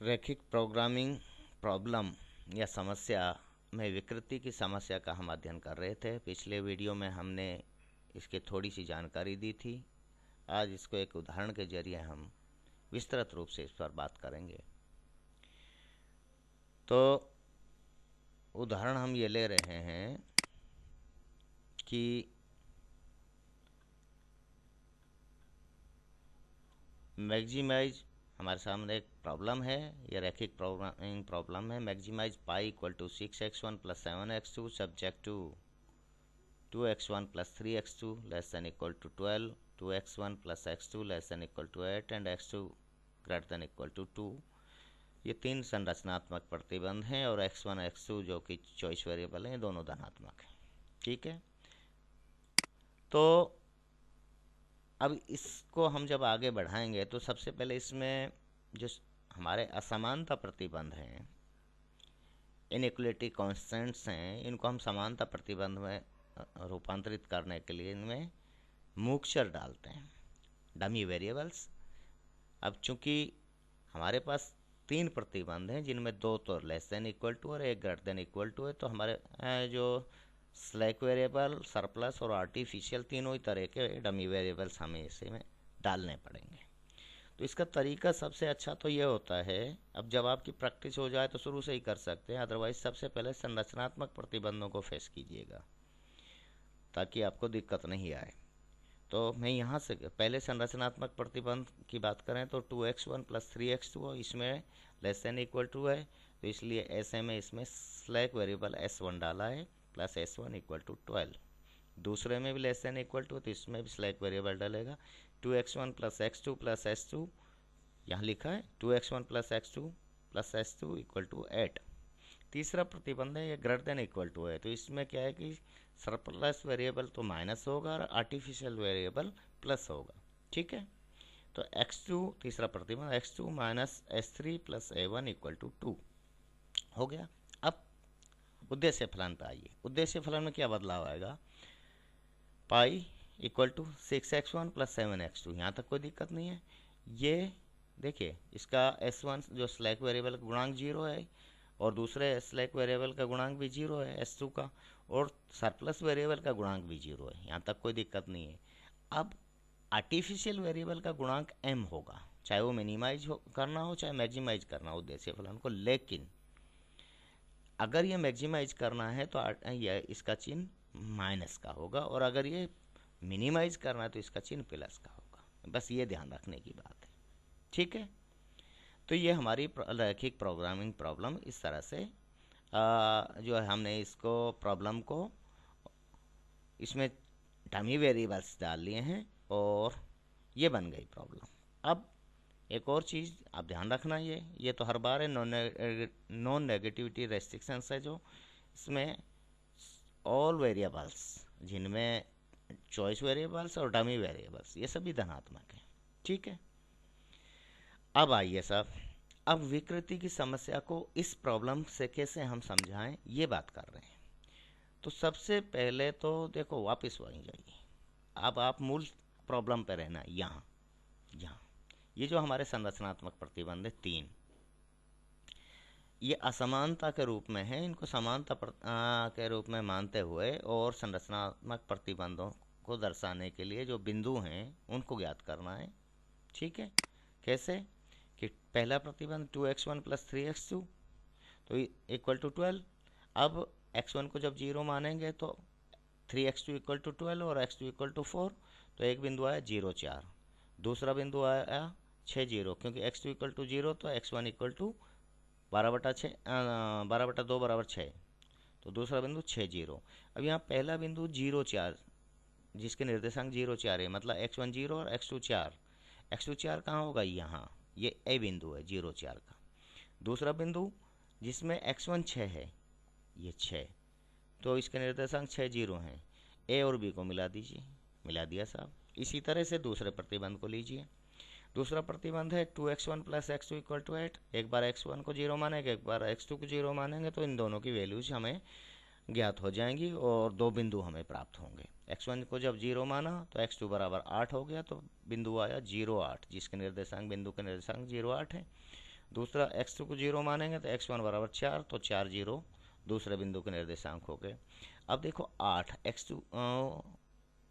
रैखिक programming problem या समस्या में विकृति की समस्या का हम अध्ययन कर रहे थे। पिछले वीडियो में हमने इसकी थोड़ी सी जानकारी दी थी। आज इसको एक उदाहरण के जरिए हम विस्तृत रूप से इस पर बात करेंगे। तो उदाहरण हम ये ले रहे हैं कि मैक्सिमाइज, हमारे सामने एक प्रॉब्लम है, यह रैखिक प्रोग्रामिंग प्रॉब्लम है। Maximise pi equal to 6x1 plus 7x2 subject to 2x1 plus 3x2 less than equal to 12, 2x1 plus x2 less than equal to 8 and x2 greater than equal to 2। ये तीन संरचनात्मक प्रतिबंध हैं और x1 x2 जो कि choice variable हैं दोनों धनात्मक हैं। ठीक है, तो अब इसको हम जब आगे बढ़ाएंगे तो सबसे पहले इसमें जो हमारे असमानता प्रतिबंध हैं, इनइक्वलिटी कॉन्स्टेंट्स हैं, इनको हम समानता प्रतिबंध में रूपांतरित करने के लिए इनमें मूक्चर डालते हैं, डमी वेरिएबल्स। अब चूंकि हमारे पास तीन प्रतिबंध हैं जिनमें दो तो लेस देन इक्वल टू और एक ग्रेटर देन इक्वल टू है, तो हमारे जो स्लैक वेरिएबल, सरप्लस और आर्टिफिशियल तीनों ही तरह के डमी वेरिएबल्स हमें इसे में डालने पड़ेंगे। तो इसका तरीका सबसे अच्छा तो ये होता है, अब जब आपकी प्रैक्टिस हो जाए तो शुरू से ही कर सकते हैं, अदरवाइज सबसे पहले संरचनात्मक प्रतिबंधों को फेस कीजिएगा ताकि आपको दिक्कत नहीं आए। तो मैं यहाँ से पहले संरचनात्मक प्रतिबंध की बात करें तो 2x1 प्लस 3x2 इसमें लेस देन इक्वल टू है, तो इसलिए ऐसे में इसमें स्लैक वेरिएबल s1 डाला है प्लस s1 इक्वल टू 12। दूसरे में भी लेस देन इक्वल टू, तो इसमें भी स्लैक वेरिएबल डालेगा 2x1 plus x2 plus s2, यहाँ लिखा है 2x1 plus s2 equal to 8। तीसरा प्रतिबंध है ये ग्रेटर देन इक्वल टू है, तो इसमें क्या है कि सरप्लस वेरिएबल तो माइनस होगा और आर्टिफिशियल वेरिएबल प्लस होगा। ठीक है, तो x2 तीसरा प्रतिबंध x2 minus s3 plus a1 equal to 2 हो गया। अब उद्देश्य फलन पे आइए। उद्देश्य फलन में क्या बदलाव आएगा? पाई equal to 6x1 plus 7x2, यहाँ तक कोई दिक्कत नहीं है। ये देखिए इसका s1 जो स्लैक वेरिएबल का गुणांक 0 है और दूसरे स्लैक वेरिएबल का गुणांक भी 0 है s2 का, और सरप्लस वेरिएबल का गुणांक भी 0 है, यहाँ तक कोई दिक्कत नहीं है। अब आर्टिफिशियल वेरिएबल का गुणांक m होगा, चाहे वो मिनिमाइज करना हो चाहे मैक्सिमाइज करना हो उद्देश्य फलन को, लेकिन अगर ये मैक्सिमाइज करना है तो ये इसका चिन्ह माइनस का होगा, और अगर ये मिनिमाइज करना है तो इसका चिन्ह प्लस का होगा। बस ये ध्यान रखने की बात है। ठीक है, तो ये हमारी रैखिक प्रोग्रामिंग प्रॉब्लम इस तरह से जो है हमने इसको प्रॉब्लम को इसमें डमी वेरिएबल्स डाल लिए हैं और ये बन गई प्रॉब्लम। अब एक और चीज़ आप ध्यान रखना, ये तो हर बार है, नॉन नेगेटिविटी रेस्ट्रिक्शंस है जो इसमें ऑल वेरिएबल्स जिनमें चॉइस वेरिएबल्स और डमी वेरिएबल्स ये सभी धनात्मक हैं। ठीक है, अब आइए साहब, अब विकृति की समस्या को इस प्रॉब्लम से कैसे हम समझाएं ये बात कर रहे हैं। तो सबसे पहले तो देखो वापस वहीं जाइए, अब आप मूल प्रॉब्लम पे रहना। यहाँ ये जो हमारे संरचनात्मक प्रतिबंध है तीन, ये असमानता के रूप में है, इनको समानता के रूप में मानते हुए और संरचनात्मक प्रतिबंधों को दर्शाने के लिए जो बिंदु हैं उनको ज्ञात करना है। ठीक है, कैसे कि पहला प्रतिबंध 2x1 प्लस 3x2 तो इक्वल टू 12। अब x1 को जब 0 मानेंगे तो 3x2 इक्वल टू 12 और x2 इक्वल टू 4, तो एक बिंदु आया 0 4, दूसरा बिंदु आया 6 0, क्योंकि x2 इक्वल टू 0 तो x1 इक्वल टू 12/2 बराबर 6, तो दूसरा बिंदु 6 0। अब यहाँ पहला बिंदु 0 4 जिसके निर्देशांक 0 4 है, मतलब x1 0 और x2 4। x2 4 कहाँ होगा? यहाँ, ये ए बिंदु है 0 4 का। दूसरा बिंदु जिसमें x1 6 है, ये 6, तो इसके निर्देशांक 6 0 हैं। ए और बी को मिला दीजिए, मिला दिया साहब। इसी तरह से दूसरे प्रतिबंध को लीजिए। दूसरा प्रतिबंध है 2x1 plus x2 equal to 8। एक बार x1 को 0 मानेंगे, एक बार x2 को 0 मानेंगे, तो इन दोनों की वैल्यूज हमें ज्ञात हो जाएंगी और दो बिंदु हमें प्राप्त होंगे। x1 को जब 0 माना तो x2 बराबर 8 हो गया, तो बिंदु आया 0 8, जिसके निर्देशांक बिंदु के निर्देशांक 0 8 है। दूसरा x2 को 0 मानेंगे तो x1 बराबर 4, तो 4 0 दूसरे बिंदु के निर्देशांक हो गए। अब देखो 8 x2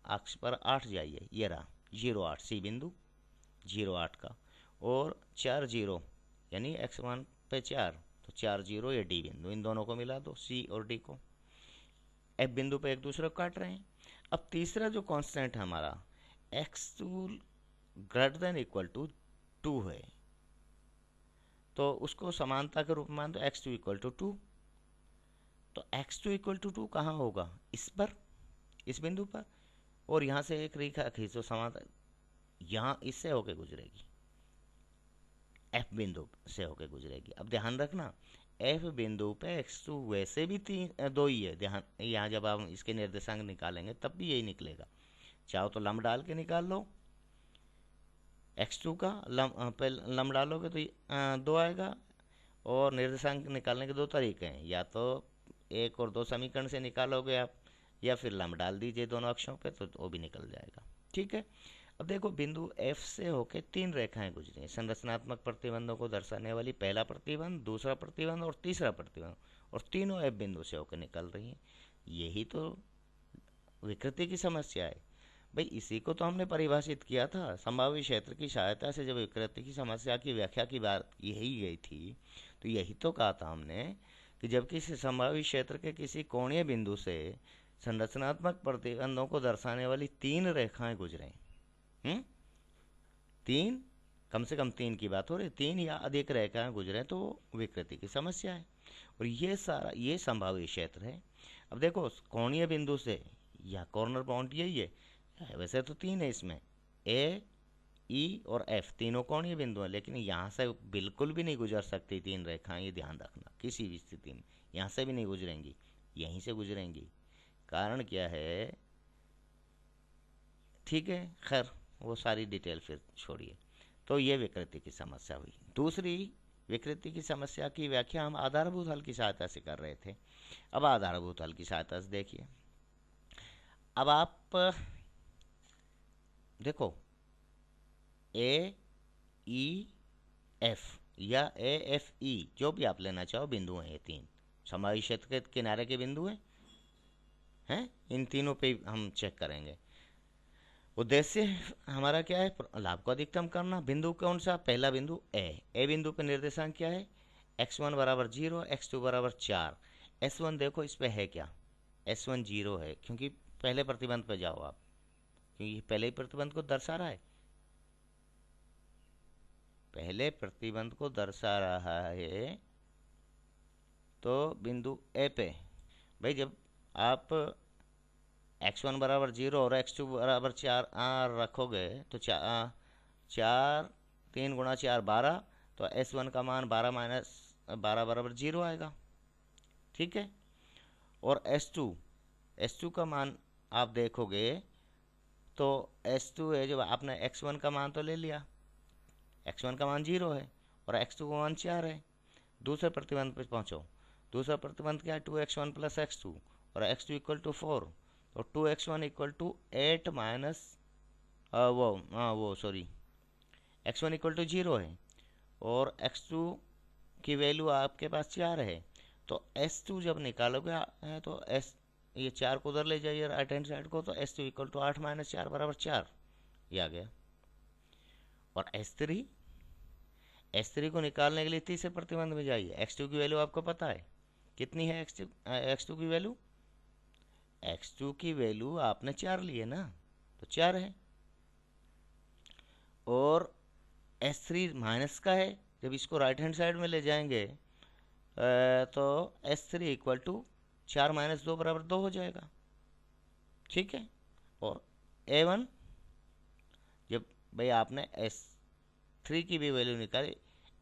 अक्ष पर 8 जाइए, ये रहा 0 8 सी बिंदु 0 8 का, और 4 0 यानी x1 पे 4, तो 4 0 ये डी बिंदु, इन दोनों को मिला दो सी और डी को, एफ बिंदु पे एक दूसरे को काट रहे हैं। अब तीसरा जो कांस्टेंट है हमारा x2 greater than equal to 2 है, तो उसको समानता के रूप में मान दो x2 इक्वल टू 2। तो x2 इक्वल टू 2 कहाँ होगा, इस पर, इस बिंदु पर, और यहाँ से एक रेखा खींचो समानता, यहाँ इससे होके गुजरेगी, f बिंदु से होके गुजरेगी। अब ध्यान रखना f बिंदु पे x2 वैसे भी 2 ही है, ध्यान यहाँ जब आप इसके निर्देशांक निकालेंगे तब भी यही निकलेगा, चाहो तो लंब डाल के निकाल लो, x2 का लंब डालोगे तो 2 आएगा, और निर्देशांक निकालने के दो तरीके हैं, या तो 1 और 2 समीकरण से निकालोगे आप, या फिर लंब डाल दीजिए दोनों अक्षों पे तो वो भी निकल जाएगा। ठीक है, अब देखो बिंदु F से होके 3 रेखाएं गुजरी हैं संरचनात्मक प्रतिबंधों को दर्शाने वाली, पहला प्रतिबंध, दूसरा प्रतिबंध और तीसरा प्रतिबंध, और तीनों F बिंदु से होकर निकल रही हैं। यही तो विकृति की समस्या है भाई, इसी को तो हमने परिभाषित किया था। संभावित क्षेत्र की सहायता से जब विकृति की समस्या की व्याख्या की बात यही गई थी, तो यही तो कहा था हमने कि जब किसी संभावित क्षेत्र के किसी कोणीय बिंदु से संरचनात्मक प्रतिबंधों को दर्शाने वाली 3 रेखाएं गुजरें, 3, कम से कम 3 की बात हो रही, 3 या अधिक रेखाएं गुजरें तो विकृति की समस्या है, और ये सारा ये संभावित क्षेत्र है। अब देखो कोणीय बिंदु से या कॉर्नर पॉइंट यही है, वैसे तो 3 है इसमें, ए, ई और एफ तीनों कोणीय बिंदु हैं, लेकिन यहाँ से बिल्कुल भी नहीं गुजर सकती 3 रेखाएं, ये ध्यान रखना, किसी भी स्थिति में यहाँ से भी नहीं गुजरेंगी, यहीं से गुजरेंगी। कारण क्या है, ठीक है, खैर वो सारी डिटेल फिर छोड़िए। तो ये विकृति की समस्या हुई। दूसरी विकृति की समस्या की व्याख्या हम आधारभूत हल की सहायता से कर रहे थे। अब आधारभूत हल की सहायता से देखिए, अब आप देखो ए, ई, एफ या ए, एफ, ई जो भी आप लेना चाहो बिंदु हैं, ये 3 समावेशी क्षेत्र के किनारे के बिंदु हैं, इन तीनों पे हम चेक करेंगे। उद्देश्य हमारा क्या है, लाभ को अधिकतम करना। बिंदु कौन सा, पहला बिंदु ए बिंदु पे निर्देशांक क्या है, x1 बराबर 0, x2 बराबर 4, s1 देखो इस पे है क्या, s1 0 है, क्योंकि पहले प्रतिबंध पे जाओ आप, क्योंकि पहले ही प्रतिबंध को दर्शा रहा है, पहले प्रतिबंध को दर्शा रहा है। तो बिंदु ए पे भाई जब आप x1 बराबर 0 और x2 बराबर 4 रखोगे तो 4 3 गुणा 4 12, तो s1 का मान 12 माइनस 12 बराबर 0 आएगा। ठीक है, और s2 का मान आप देखोगे तो s2 है, जब आपने x1 का मान तो ले लिया, x1 का मान 0 है और x2 का मान 4 है। दूसरे प्रतिबंध पर पहुंचो, दूसरा प्रतिबंध क्या है, 2x1 प्लस x2 और x2 इक्वल टू 4, तो 2x1 equal to 8 minus x1 equal to 0 है और x2 की वैल्यू आपके पास 4 है, तो s2 जब निकालोगे तो ये 4 को उधर ले जाइए राइट हैंड साइड को, तो s2 इक्वल टू 8 माइनस 4 बराबर 4, ये आ गया। और s3 को निकालने के लिए तीसरे प्रतिबंध में जाइए, x2 की वैल्यू आपको पता है कितनी है, x2 की वैल्यू, x2 की वैल्यू आपने 4 ली है ना, तो 4 है, और s3 माइनस का है, जब इसको राइट हैंड साइड में ले जाएंगे तो s3 इक्वल टू 4 माइनस 2 बराबर 2 हो जाएगा। ठीक है, और a1 जब भाई आपने s3 की भी वैल्यू निकाली,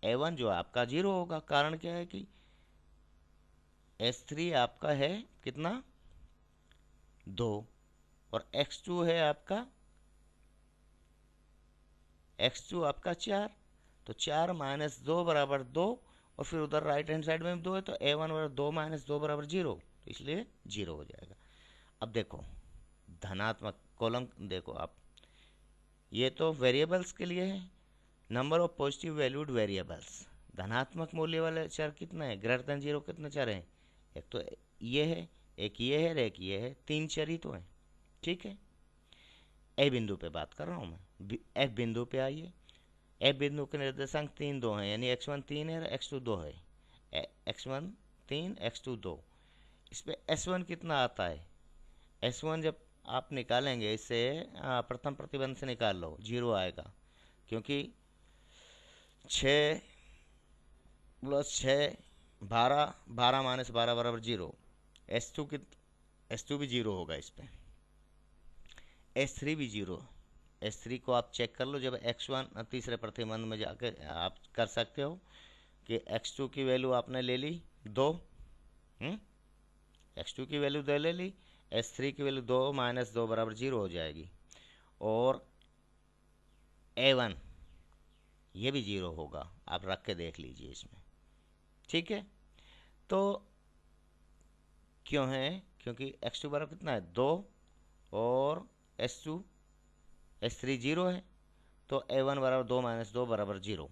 a1 जो आपका 0 होगा, कारण क्या है कि s3 आपका है कितना 2 और x2 है आपका 4, तो 4 माइनस 2 बराबर 2, और फिर उधर राइट हैंड साइड में 2 है, तो a1 बराबर 2 माइनस 2 बराबर 0, तो इसलिए 0 हो जाएगा। अब देखो धनात्मक कॉलम देखो आप, ये तो वेरिएबल्स के लिए है, number of positive valued variables, धनात्मक मूल्य वाले चर कितना है, ग्रेटर देन जीरो कितने चर हैं, एक तो ये है, एक ये है और एक ये है, 3 चर ही तो हैं। ठीक है, ए बिंदु पे बात कर रहा हूँ मैं, एफ बिंदु पे आइए। एफ बिंदु के निर्देशांक 3 2 हैं, यानी x1 3 है और x2 2 है, x1 3 x2 2। इस पे s1 कितना आता है, s1 जब आप निकालेंगे इसे प्रथम प्रतिबंध से निकाल लो, 0 आएगा, क्योंकि 6 प्लस 6 12, 12 माइनस 12 बराबर 0। S2 भी 0 होगा इस पे, S3 भी 0। S3 को आप चेक कर लो, जब x1 तीसरे प्रतिबंध में जाकर आप कर सकते हो कि x2 की वैल्यू आपने ले ली 2, x2 की वैल्यू 2 ले ली, S3 की वैल्यू 2 माइनस 2 बराबर 0 हो जाएगी, और A1 ये भी 0 होगा, आप रख के देख लीजिए इसमें। ठीक है, तो क्यों है, क्योंकि x2 बराबर कितना है 2 और S3 0 है, तो A1 बराबर 2 माइनस 2 बराबर 0,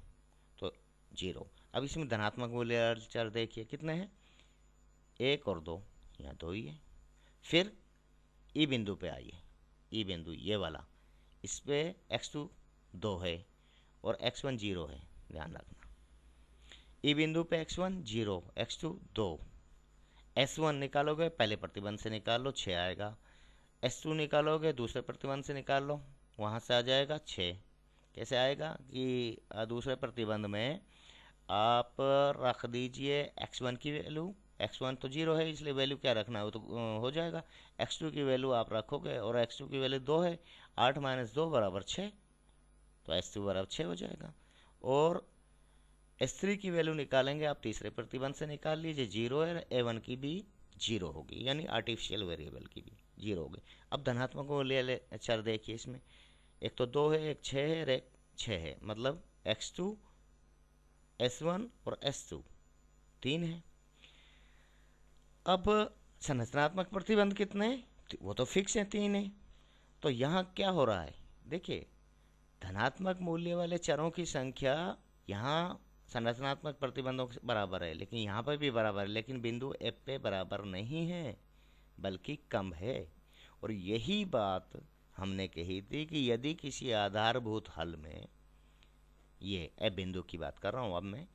तो 0। अब इसमें धनात्मक मूल्य चर देखिए कितने हैं, 1 और 2, यहाँ 2 ही है। फिर ई बिंदु पे आइए, ई बिंदु ये वाला, इस पे x2 2 है और x1 0 है, ध्यान रखना। ई बिंदु पे x1 0, x2 2, S1 निकालोगे पहले प्रतिबंध से निकाल लो 6 आएगा, S2 निकालोगे दूसरे प्रतिबंध से निकाल लो, वहाँ से आ जाएगा 6। कैसे आएगा कि दूसरे प्रतिबंध में आप रख दीजिए x1 की वैल्यू, x1 तो 0 है इसलिए वैल्यू क्या रखना है वो तो हो जाएगा, x2 की वैल्यू आप रखोगे और x2 की वैल्यू 2 है, 8 माइनस 2 बराबर 6, तो S2 बराबर 6 हो जाएगा। और S3 की वैल्यू निकालेंगे आप तीसरे प्रतिबंध से निकाल लीजिए, 0 है, A1 की भी 0 होगी, यानी आर्टिफिशियल वेरिएबल की भी 0 होगी। अब धनात्मक मूल्य चर देखिए, इसमें एक तो 2 है, एक 6 है और एक 6 है, मतलब x2 S1 और S2 3 है। अब संरचनात्मक प्रतिबंध कितने हैं, वो तो फिक्स है 3 है। तो यहाँ क्या हो रहा है, देखिए धनात्मक मूल्य वाले चरों की संख्या यहाँ संरचनात्मक प्रतिबंधों के बराबर है, लेकिन यहाँ पर भी बराबर है, लेकिन बिंदु F पे बराबर नहीं है बल्कि कम है। और यही बात हमने कही थी कि यदि किसी आधारभूत हल में, ये F बिंदु की बात कर रहा हूँ अब मैं,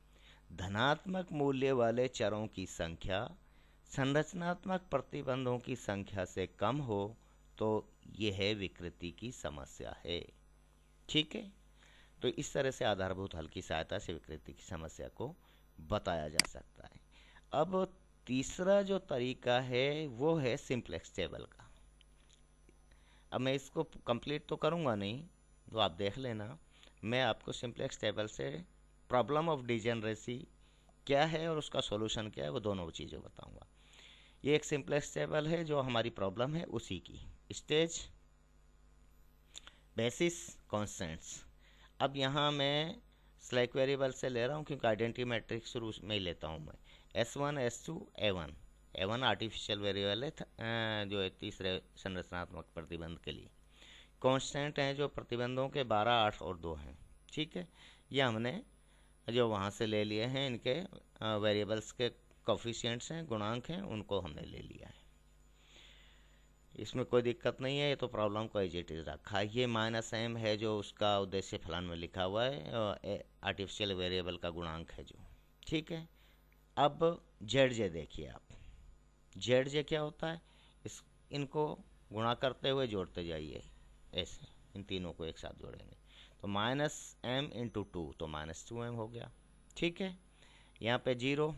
धनात्मक मूल्य वाले चरों की संख्या संरचनात्मक प्रतिबंधों की संख्या से कम हो तो यह विकृति की समस्या है। ठीक है, तो इस तरह से आधारभूत हल की सहायता से विकृति की समस्या को बताया जा सकता है। अब तीसरा जो तरीका है वो है सिंप्लेक्स टेबल का। अब मैं इसको कंप्लीट तो करूँगा नहीं, तो आप देख लेना, मैं आपको सिंप्लेक्स टेबल से प्रॉब्लम ऑफ डिजेनरेसी क्या है और उसका सॉल्यूशन क्या है वो दोनों चीज़ें बताऊंगा। ये एक सिंप्लेक्स टेबल है जो हमारी प्रॉब्लम है उसी की, स्टेज बेसिस कॉन्स्टेंट्स। अब यहाँ मैं स्लैक वेरिएबल से ले रहा हूँ क्योंकि आइडेंटिटी मैट्रिक्स शुरू में ही लेता हूँ मैं, S1 S2 A1 artificial variable है जो है तीसरे संरचनात्मक प्रतिबंध के लिए, कांस्टेंट हैं जो प्रतिबंधों के 12 8 और 2 हैं। ठीक है, ये हमने जो वहाँ से ले लिए हैं, इनके वेरिएबल्स के कोफिशिएंट्स हैं, गुणांक हैं, उनको हमने ले लिया है, इसमें कोई दिक्कत नहीं है, ये तो प्रॉब्लम को एज इट इज रखा है। ये -m है जो उसका उद्देश्य फलन में लिखा हुआ है, आर्टिफिशियल वेरिएबल का गुणांक है जो। ठीक है, अब ZJ देखिए आप, ZJ क्या होता है, इनको गुणा करते हुए जोड़ते जाइए, ऐसे इन तीनों को एक साथ जोड़ेंगे तो -m × 2 तो -2m हो गया। ठीक है, यहाँ पे 0,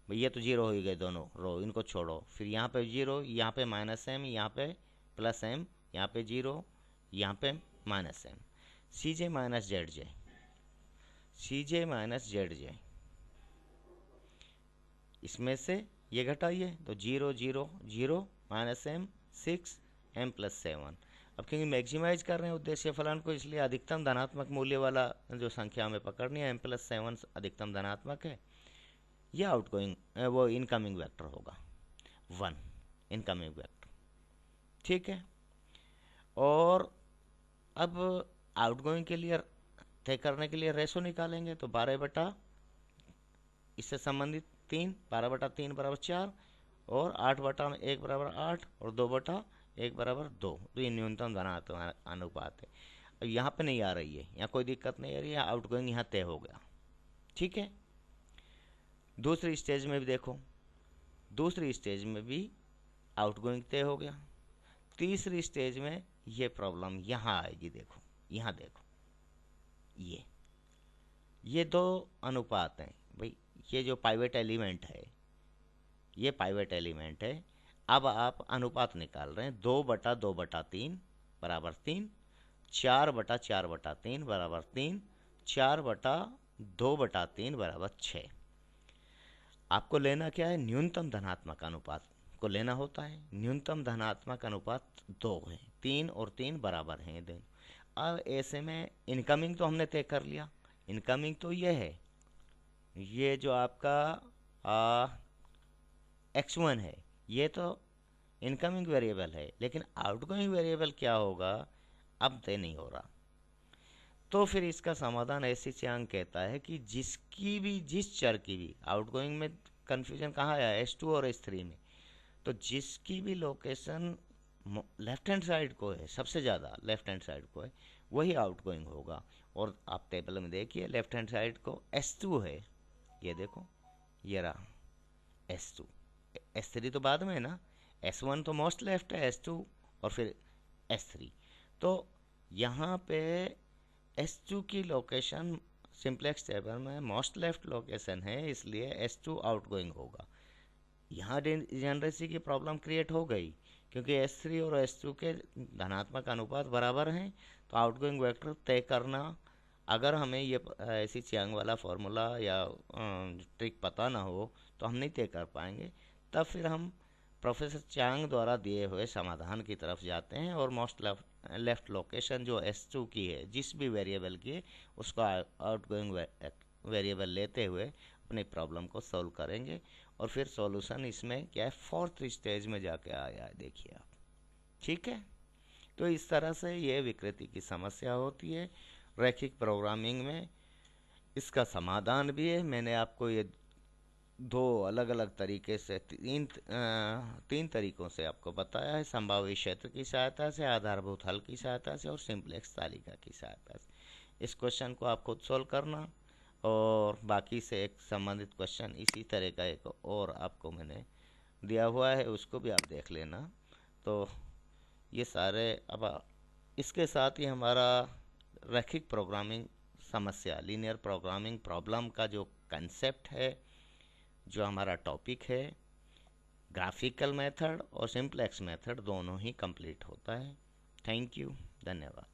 ये तो 0 हो ही गए दोनों रो, इनको छोड़ो, फिर यहाँ पे 0, यहाँ पे -m, यहाँ पे +m, यहाँ पे 0, यहाँ पे -m, CJ - ZJ, CJ - ZJ, इसमें से ये घटाइए तो 0 0 0 -m 6 m + 7। अब क्योंकि मैक्सिमाइज कर रहे हैं उद्देश्य फलन को, इसलिए अधिकतम धनात्मक मूल्य वाला जो संख्या हमें पकड़नी है, m + 7 अधिकतम धनात्मक है, यह आउटगोइंग वो इनकमिंग वेक्टर होगा 1, इनकमिंग वेक्टर। ठीक है, और अब आउटगोइंग के लिए तय करने के लिए रेशो निकालेंगे तो 12 बटा इससे संबंधित 3, 12 बटा 3 बराबर 4 और 8 बटा 1 बराबर 8 और 2 बटा 1 बराबर 2। तो ये न्यूनतम धनात्मक अनुपात है। अब यहाँ पे नहीं आ रही है, यहाँ कोई दिक्कत नहीं आ रही है, आउटगोइंग यहाँ तय हो गया। ठीक है, दूसरी स्टेज में भी देखो, दूसरी स्टेज में भी आउटगोइंग तय हो गया। तीसरी स्टेज में ये प्रॉब्लम यहाँ आएगी। देखो यहाँ देखो, ये दो अनुपात हैं भाई, ये जो पाइवेट एलिमेंट है, ये पाइवेट एलिमेंट है। अब आप अनुपात निकाल रहे हैं, 2 बटा 2 बटा 3 बराबर 3, 4 बटा 4 बटा 3 बराबर 3, 4 बटा 2 बटा 3 बराबर 6। आपको लेना क्या है? न्यूनतम धनात्मक अनुपात को लेना होता है। न्यूनतम धनात्मक अनुपात 2 है, 3 और 3 बराबर हैं। अब ऐसे में इनकमिंग तो हमने तय कर लिया। इनकमिंग तो ये है, ये जो आपका x1 है, ये तो इनकमिंग वेरिएबल है, लेकिन आउटगोइंग वेरिएबल क्या होगा अब तय नहीं हो रहा। तो फिर इसका समाधान ऐसी चांग कहता है कि जिस चर की भी आउटगोइंग में कन्फ्यूजन कहाँ आया, S2 और S3 में, तो जिसकी भी लोकेशन लेफ्ट हैंड साइड को है, सबसे ज़्यादा लेफ्ट हैंड साइड को है, वही आउटगोइंग होगा। और आप टेबल में देखिए, लेफ्ट हैंड साइड को S2 है, ये देखो ये रहा S2, S3 तो बाद में है ना, S1 तो मोस्ट लेफ्ट है, S2 और फिर S3। तो यहाँ पे S2 की लोकेशन सिंप्लेक्स टेबल में मोस्ट लेफ्ट लोकेशन है, इसलिए S2 आउटगोइंग होगा। यहाँ डिजनरेसी की प्रॉब्लम क्रिएट हो गई, क्योंकि S3 और S2 के धनात्मक अनुपात बराबर हैं। तो आउटगोइंग वेक्टर तय करना, अगर हमें ये ऐसी चियांग वाला फॉर्मूला या ट्रिक पता ना हो तो हम नहीं तय कर पाएंगे। तब फिर हम प्रोफेसर चांग द्वारा दिए हुए समाधान की तरफ जाते हैं और मोस्ट लेफ्ट लोकेशन जो S2 की है, जिस भी वेरिएबल की है, उसको आउटगोइंग वेरिएबल लेते हुए अपनी प्रॉब्लम को सॉल्व करेंगे। और फिर सॉल्यूशन इसमें क्या है, 4th स्टेज में जाके आया है, देखिए आप। ठीक है, तो इस तरह से ये विकृति की समस्या होती है रैखिक प्रोग्रामिंग में। इसका समाधान भी है। मैंने आपको ये 2 अलग अलग तरीके से, तीन तरीकों से आपको बताया है, संभावित क्षेत्र की सहायता से, आधारभूत हल की सहायता से और सिंप्लेक्स तालिका की सहायता से। इस क्वेश्चन को आप खुद सोल्व करना, और बाकी से एक संबंधित क्वेश्चन इसी तरह का एक और आपको मैंने दिया हुआ है, उसको भी आप देख लेना। तो ये सारे, अब इसके साथ ही हमारा रैखिक प्रोग्रामिंग समस्या, लीनियर प्रोग्रामिंग प्रॉब्लम का जो कंसेप्ट है, जो हमारा टॉपिक है, ग्राफिकल मेथड और सिंप्लेक्स मेथड दोनों ही कंप्लीट होता है। थैंक यू, धन्यवाद।